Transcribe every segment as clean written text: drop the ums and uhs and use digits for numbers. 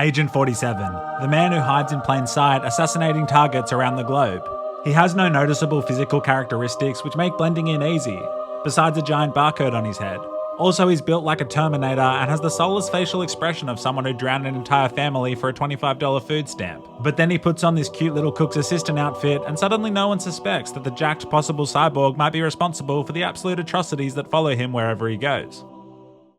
Agent 47, the man who hides in plain sight, assassinating targets around the globe. He has no noticeable physical characteristics which make blending in easy, besides a giant barcode on his head. Also, he's built like a Terminator and has the soulless facial expression of someone who drowned an entire family for a $25 food stamp. But then he puts on this cute little cook's assistant outfit and suddenly no one suspects that the jacked possible cyborg might be responsible for the absolute atrocities that follow him wherever he goes.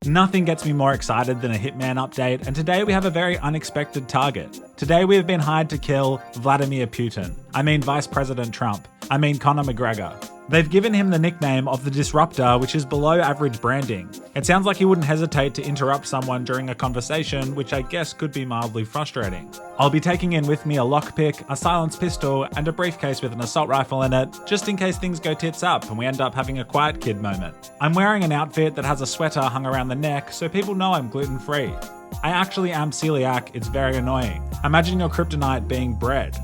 Nothing gets me more excited than a Hitman update, and today we have a very unexpected target. Today we have been hired to kill Vladimir Putin. I mean Vice President Trump. I mean Conor McGregor. They've given him the nickname of the Disruptor, which is below average branding. It sounds like he wouldn't hesitate to interrupt someone during a conversation, which I guess could be mildly frustrating. I'll be taking in with me a lockpick, a silenced pistol, and a briefcase with an assault rifle in it, just in case things go tits up and we end up having a quiet kid moment. I'm wearing an outfit that has a sweater hung around the neck, so people know I'm gluten-free. I actually am celiac, it's very annoying. Imagine your kryptonite being bread.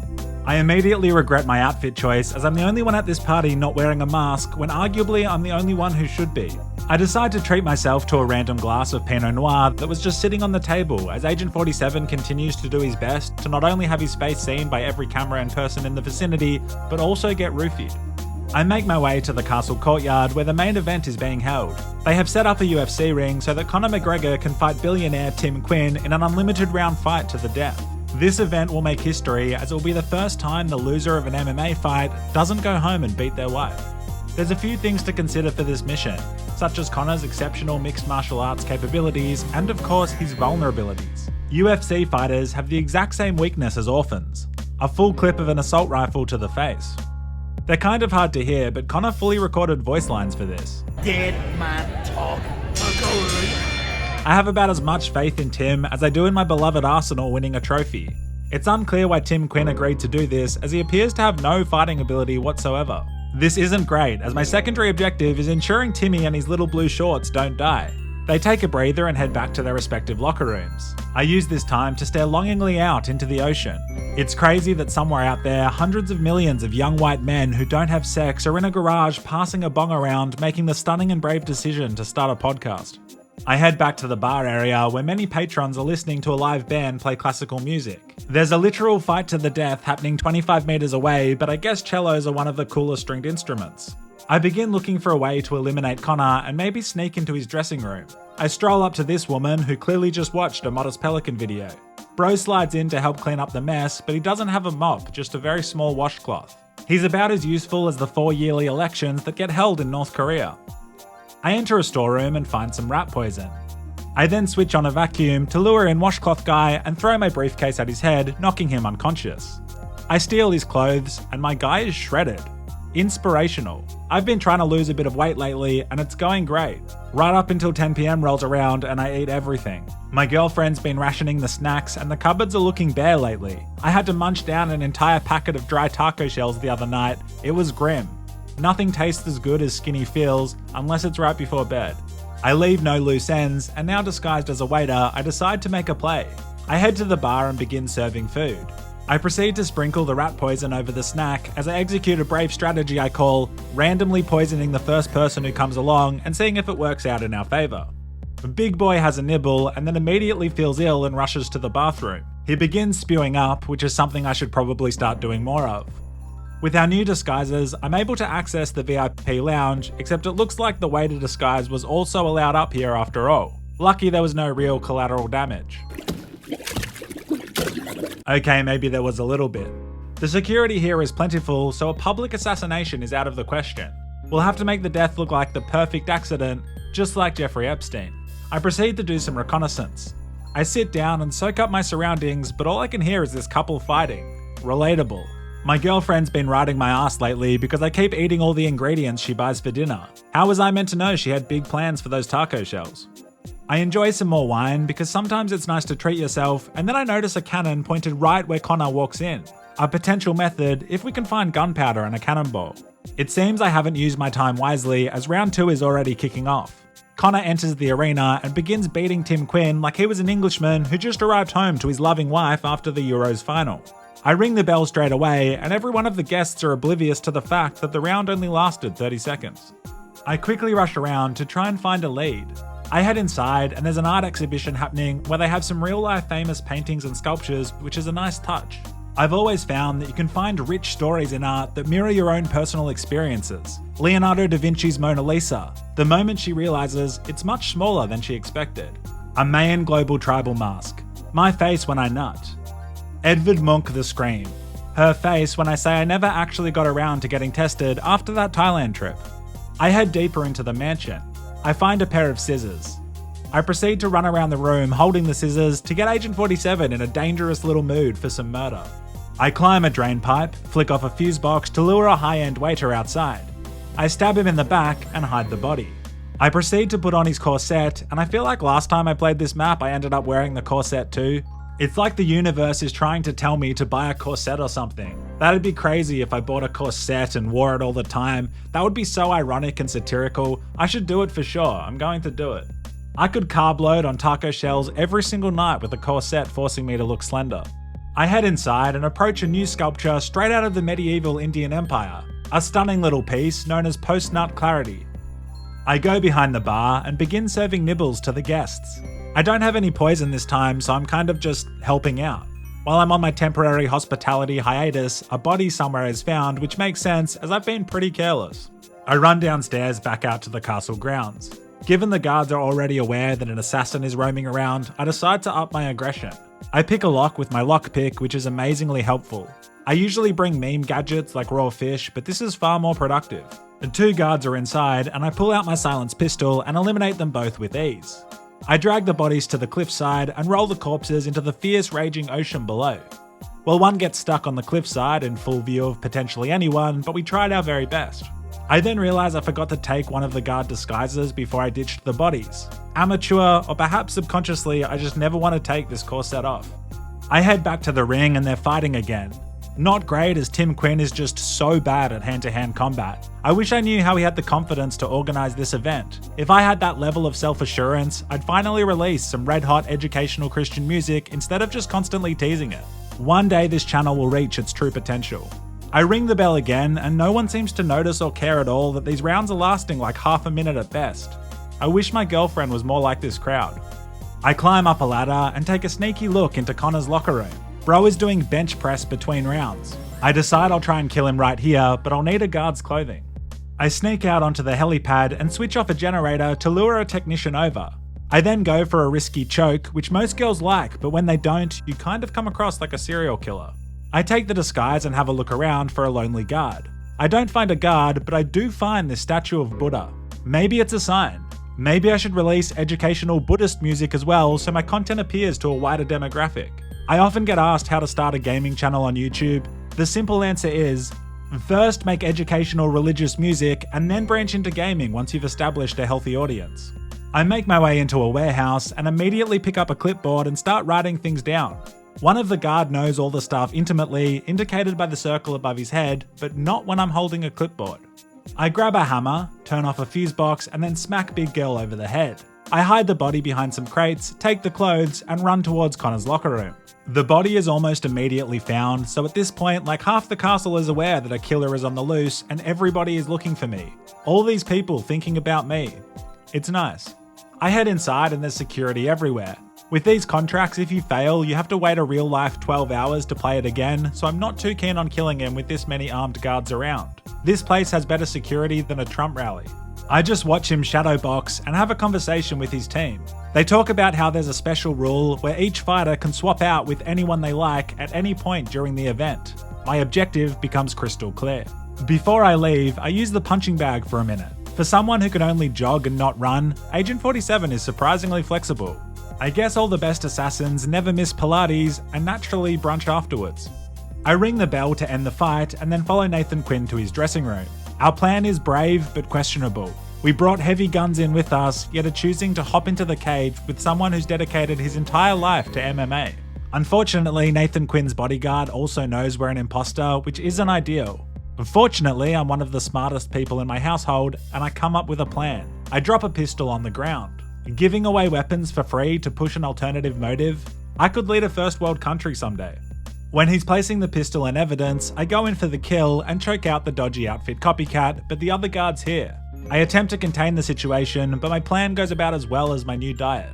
I immediately regret my outfit choice, as I'm the only one at this party not wearing a mask when arguably I'm the only one who should be. I decide to treat myself to a random glass of Pinot Noir that was just sitting on the table as Agent 47 continues to do his best to not only have his face seen by every camera and person in the vicinity, but also get roofied. I make my way to the castle courtyard where the main event is being held. They have set up a UFC ring so that Conor McGregor can fight billionaire Tim Quinn in an unlimited round fight to the death. This event will make history as it will be the first time the loser of an MMA fight doesn't go home and beat their wife. There's a few things to consider for this mission, such as Conor's exceptional mixed martial arts capabilities and of course his vulnerabilities. UFC fighters have the exact same weakness as orphans, a full clip of an assault rifle to the face. They're kind of hard to hear, but Conor fully recorded voice lines for this. Dead man talk. I have about as much faith in Tim as I do in my beloved Arsenal winning a trophy. It's unclear why Tim Quinn agreed to do this, as he appears to have no fighting ability whatsoever. This isn't great, as my secondary objective is ensuring Timmy and his little blue shorts don't die. They take a breather and head back to their respective locker rooms. I use this time to stare longingly out into the ocean. It's crazy that somewhere out there, hundreds of millions of young white men who don't have sex are in a garage passing a bong around, making the stunning and brave decision to start a podcast. I head back to the bar area where many patrons are listening to a live band play classical music. There's a literal fight to the death happening 25 meters away, but I guess cellos are one of the coolest stringed instruments. I begin looking for a way to eliminate Conor and maybe sneak into his dressing room. I stroll up to this woman who clearly just watched a Modest Pelican video. Bro slides in to help clean up the mess, but he doesn't have a mop, just a very small washcloth. He's about as useful as the 4 yearly elections that get held in North Korea. I enter a storeroom and find some rat poison. I then switch on a vacuum to lure in Washcloth Guy and throw my briefcase at his head, knocking him unconscious. I steal his clothes and my guy is shredded. Inspirational. I've been trying to lose a bit of weight lately and it's going great. Right up until 10 PM rolls around and I eat everything. My girlfriend's been rationing the snacks and the cupboards are looking bare lately. I had to munch down an entire packet of dry taco shells the other night. It was grim. Nothing tastes as good as skinny feels, unless it's right before bed. I leave no loose ends, and now disguised as a waiter, I decide to make a play. I head to the bar and begin serving food. I proceed to sprinkle the rat poison over the snack as I execute a brave strategy I call randomly poisoning the first person who comes along and seeing if it works out in our favour. Big Boy has a nibble and then immediately feels ill and rushes to the bathroom. He begins spewing up, which is something I should probably start doing more of. With our new disguises, I'm able to access the VIP lounge, except it looks like the waiter disguise was also allowed up here after all. Lucky there was no real collateral damage. Okay, maybe there was a little bit. The security here is plentiful, so a public assassination is out of the question. We'll have to make the death look like the perfect accident, just like Jeffrey Epstein. I proceed to do some reconnaissance. I sit down and soak up my surroundings, but all I can hear is this couple fighting. Relatable. My girlfriend's been riding my ass lately because I keep eating all the ingredients she buys for dinner. How was I meant to know she had big plans for those taco shells? I enjoy some more wine because sometimes it's nice to treat yourself, and then I notice a cannon pointed right where Conor walks in. A potential method if we can find gunpowder and a cannonball. It seems I haven't used my time wisely as round 2 is already kicking off. Conor enters the arena and begins beating Tim Quinn like he was an Englishman who just arrived home to his loving wife after the Euros final. I ring the bell straight away, and every one of the guests are oblivious to the fact that the round only lasted 30 seconds. I quickly rush around to try and find a lead. I head inside and there's an art exhibition happening where they have some real life famous paintings and sculptures, which is a nice touch. I've always found that you can find rich stories in art that mirror your own personal experiences. Leonardo da Vinci's Mona Lisa, the moment she realizes it's much smaller than she expected. A Mayan global tribal mask. My face when I nut. Edvard Munch the Scream. Her face when I say I never actually got around to getting tested after that Thailand trip. I head deeper into the mansion. I find a pair of scissors. I proceed to run around the room holding the scissors to get Agent 47 in a dangerous little mood for some murder. I climb a drain pipe, flick off a fuse box to lure a high-end waiter outside. I stab him in the back and hide the body. I proceed to put on his corset, and I feel like last time I played this map I ended up wearing the corset too. It's like the universe is trying to tell me to buy a corset or something. That'd be crazy if I bought a corset and wore it all the time. That would be so ironic and satirical. I should do it for sure. I'm going to do it. I could carb load on taco shells every single night with a corset forcing me to look slender. I head inside and approach a new sculpture straight out of the medieval Indian Empire, a stunning little piece known as post-nut clarity. I go behind the bar and begin serving nibbles to the guests. I don't have any poison this time, so I'm kind of just helping out. While I'm on my temporary hospitality hiatus, a body somewhere is found, which makes sense as I've been pretty careless. I run downstairs back out to the castle grounds. Given the guards are already aware that an assassin is roaming around, I decide to up my aggression. I pick a lock with my lockpick, which is amazingly helpful. I usually bring meme gadgets like raw fish, but this is far more productive. The two guards are inside, and I pull out my silenced pistol and eliminate them both with ease. I drag the bodies to the cliffside and roll the corpses into the fierce raging ocean below. Well, one gets stuck on the cliffside in full view of potentially anyone, but we tried our very best. I then realise I forgot to take one of the guard disguises before I ditched the bodies. Amateur, or perhaps subconsciously, I just never want to take this corset off. I head back to the ring and they're fighting again. Not great, as Tim Quinn is just so bad at hand-to-hand combat. I wish I knew how he had the confidence to organise this event. If I had that level of self-assurance, I'd finally release some red-hot educational Christian music instead of just constantly teasing it. One day this channel will reach its true potential. I ring the bell again, and no one seems to notice or care at all that these rounds are lasting like half a minute at best. I wish my girlfriend was more like this crowd. I climb up a ladder and take a sneaky look into Connor's locker room. Bro is doing bench press between rounds. I decide I'll try and kill him right here, but I'll need a guard's clothing. I sneak out onto the helipad and switch off a generator to lure a technician over. I then go for a risky choke, which most girls like, but when they don't, you kind of come across like a serial killer. I take the disguise and have a look around for a lonely guard. I don't find a guard, but I do find this statue of Buddha. Maybe it's a sign. Maybe I should release educational Buddhist music as well so my content appeals to a wider demographic. I often get asked how to start a gaming channel on YouTube. The simple answer is, first make educational religious music and then branch into gaming once you've established a healthy audience. I make my way into a warehouse and immediately pick up a clipboard and start writing things down. One of the guard knows all the stuff intimately, indicated by the circle above his head, but not when I'm holding a clipboard. I grab a hammer, turn off a fuse box, and then smack Big Girl over the head. I hide the body behind some crates, take the clothes, and run towards Connor's locker room. The body is almost immediately found, so at this point, like half the castle is aware that a killer is on the loose and everybody is looking for me. All these people thinking about me. It's nice. I head inside and there's security everywhere. With these contracts, if you fail, you have to wait a real life 12 hours to play it again, so I'm not too keen on killing him with this many armed guards around. This place has better security than a Trump rally. I just watch him shadowbox and have a conversation with his team. They talk about how there's a special rule where each fighter can swap out with anyone they like at any point during the event. My objective becomes crystal clear. Before I leave, I use the punching bag for a minute. For someone who can only jog and not run, Agent 47 is surprisingly flexible. I guess all the best assassins never miss Pilates and naturally brunch afterwards. I ring the bell to end the fight and then follow Nathan Quinn to his dressing room. Our plan is brave but questionable. We brought heavy guns in with us, yet are choosing to hop into the cage with someone who's dedicated his entire life to MMA. Unfortunately, Nathan Quinn's bodyguard also knows we're an imposter, which isn't ideal. Fortunately, I'm one of the smartest people in my household, and I come up with a plan. I drop a pistol on the ground. Giving away weapons for free to push an alternative motive? I could lead a first world country someday. When he's placing the pistol in evidence, I go in for the kill and choke out the dodgy outfit copycat, but the other guard's here. I attempt to contain the situation, but my plan goes about as well as my new diet.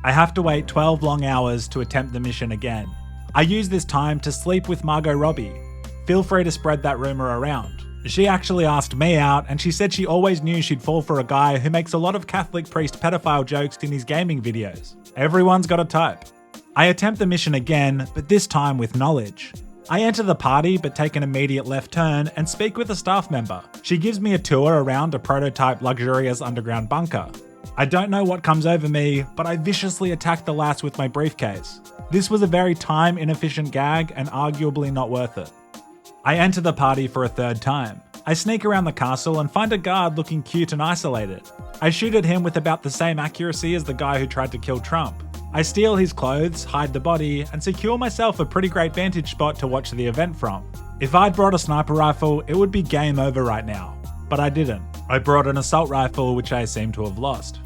I have to wait 12 long hours to attempt the mission again. I use this time to sleep with Margot Robbie. Feel free to spread that rumor around. She actually asked me out, and she said she always knew she'd fall for a guy who makes a lot of Catholic priest pedophile jokes in his gaming videos. Everyone's got a type. I attempt the mission again, but this time with knowledge. I enter the party but take an immediate left turn and speak with a staff member. She gives me a tour around a prototype luxurious underground bunker. I don't know what comes over me, but I viciously attack the lass with my briefcase. This was a very time-inefficient gag and arguably not worth it. I enter the party for a third time. I sneak around the castle and find a guard looking cute and isolated. I shoot at him with about the same accuracy as the guy who tried to kill Trump. I steal his clothes, hide the body, and secure myself a pretty great vantage spot to watch the event from. If I'd brought a sniper rifle, it would be game over right now. But I didn't. I brought an assault rifle, which I seem to have lost.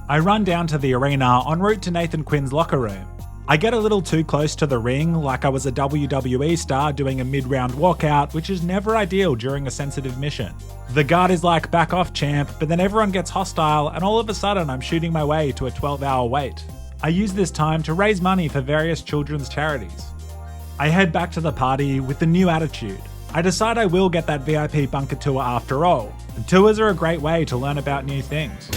I run down to the arena en route to Nathan Quinn's locker room. I get a little too close to the ring, like I was a WWE star doing a mid-round walkout, which is never ideal during a sensitive mission. The guard is like, back off champ, but then everyone gets hostile and all of a sudden I'm shooting my way to a 12-hour wait. I use this time to raise money for various children's charities. I head back to the party with a new attitude. I decide I will get that VIP bunker tour after all. The tours are a great way to learn about new things.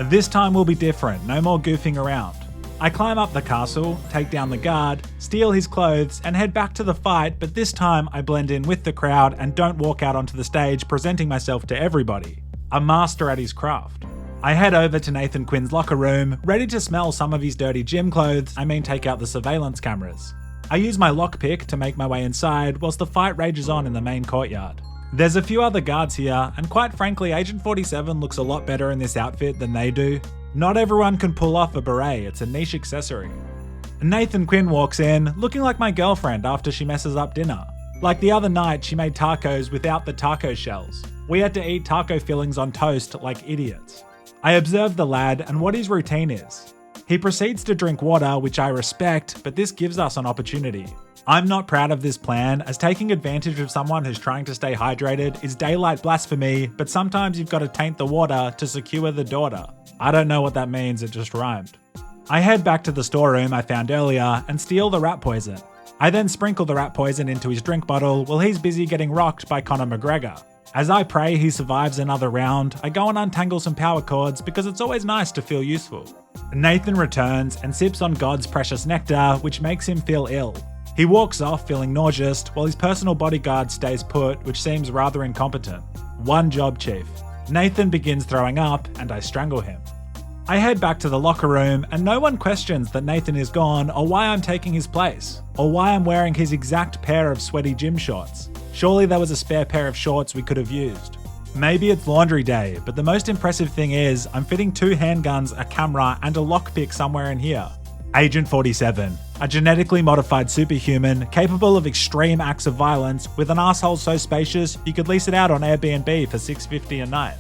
This time will be different, no more goofing around. I climb up the castle, take down the guard, steal his clothes, and head back to the fight, but this time I blend in with the crowd and don't walk out onto the stage presenting myself to everybody. A master at his craft. I head over to Nathan Quinn's locker room, ready to smell some of his dirty gym clothes, take out the surveillance cameras. I use my lockpick to make my way inside whilst the fight rages on in the main courtyard. There's a few other guards here, and quite frankly, Agent 47 looks a lot better in this outfit than they do. Not everyone can pull off a beret, it's a niche accessory. Nathan Quinn walks in, looking like my girlfriend after she messes up dinner. Like the other night, she made tacos without the taco shells. We had to eat taco fillings on toast like idiots. I observe the lad and what his routine is. He proceeds to drink water, which I respect, but this gives us an opportunity. I'm not proud of this plan, as taking advantage of someone who's trying to stay hydrated is daylight blasphemy, but sometimes you've got to taint the water to secure the daughter. I don't know what that means, it just rhymed. I head back to the storeroom I found earlier and steal the rat poison. I then sprinkle the rat poison into his drink bottle while he's busy getting rocked by Conor McGregor. As I pray he survives another round, I go and untangle some power cords because it's always nice to feel useful. Nathan returns and sips on God's precious nectar, which makes him feel ill. He walks off feeling nauseous while his personal bodyguard stays put, which seems rather incompetent. One job, chief. Nathan begins throwing up and I strangle him. I head back to the locker room and no one questions that Nathan is gone or why I'm taking his place, or why I'm wearing his exact pair of sweaty gym shorts. Surely there was a spare pair of shorts we could have used. Maybe it's laundry day, but the most impressive thing is I'm fitting 2 handguns, a camera, and a lockpick somewhere in here. Agent 47, a genetically modified superhuman capable of extreme acts of violence with an asshole so spacious you could lease it out on Airbnb for $6.50 a night.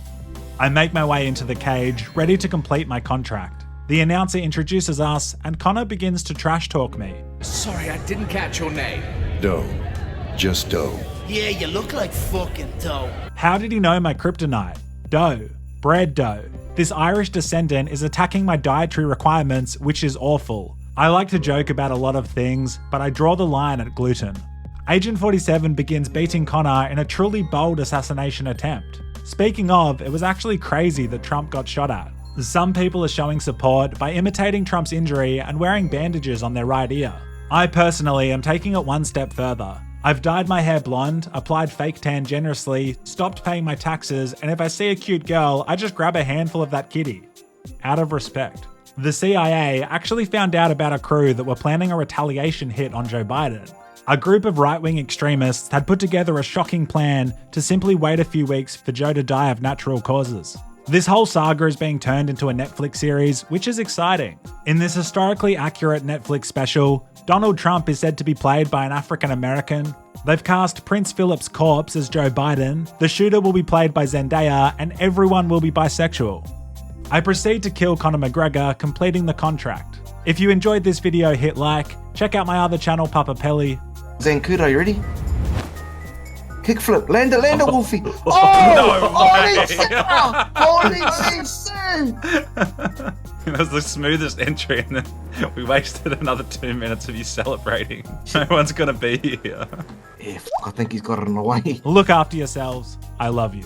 I make my way into the cage, ready to complete my contract. The announcer introduces us and Conor begins to trash talk me. Sorry, I didn't catch your name. Doe. Just Doe. Yeah, you look like fucking dough. How did he know my kryptonite? Dough. Bread dough. This Irish descendant is attacking my dietary requirements, which is awful. I like to joke about a lot of things, but I draw the line at gluten. Agent 47 begins beating Conor in a truly bold assassination attempt. Speaking of, it was actually crazy that Trump got shot at. Some people are showing support by imitating Trump's injury and wearing bandages on their right ear. I personally am taking it one step further. I've dyed my hair blonde, applied fake tan generously, stopped paying my taxes, and if I see a cute girl, I just grab a handful of that kitty. Out of respect. The CIA actually found out about a crew that were planning a retaliation hit on Joe Biden. A group of right-wing extremists had put together a shocking plan to simply wait a few weeks for Joe to die of natural causes. This whole saga is being turned into a Netflix series, which is exciting. In this historically accurate Netflix special, Donald Trump is said to be played by an African American. They've cast Prince Philip's corpse as Joe Biden, the shooter will be played by Zendaya, and everyone will be bisexual. I proceed to kill Conor McGregor, completing the contract. If you enjoyed this video, hit like, check out my other channel, Papa Pelly. Zancuda, are you ready? Kickflip. Land a Wolfie. Oh! Holy shit! It was the smoothest entry, and then we wasted another 2 minutes of you celebrating. No one's gonna be here. Yeah, I think he's got it in the way. Look after yourselves. I love you.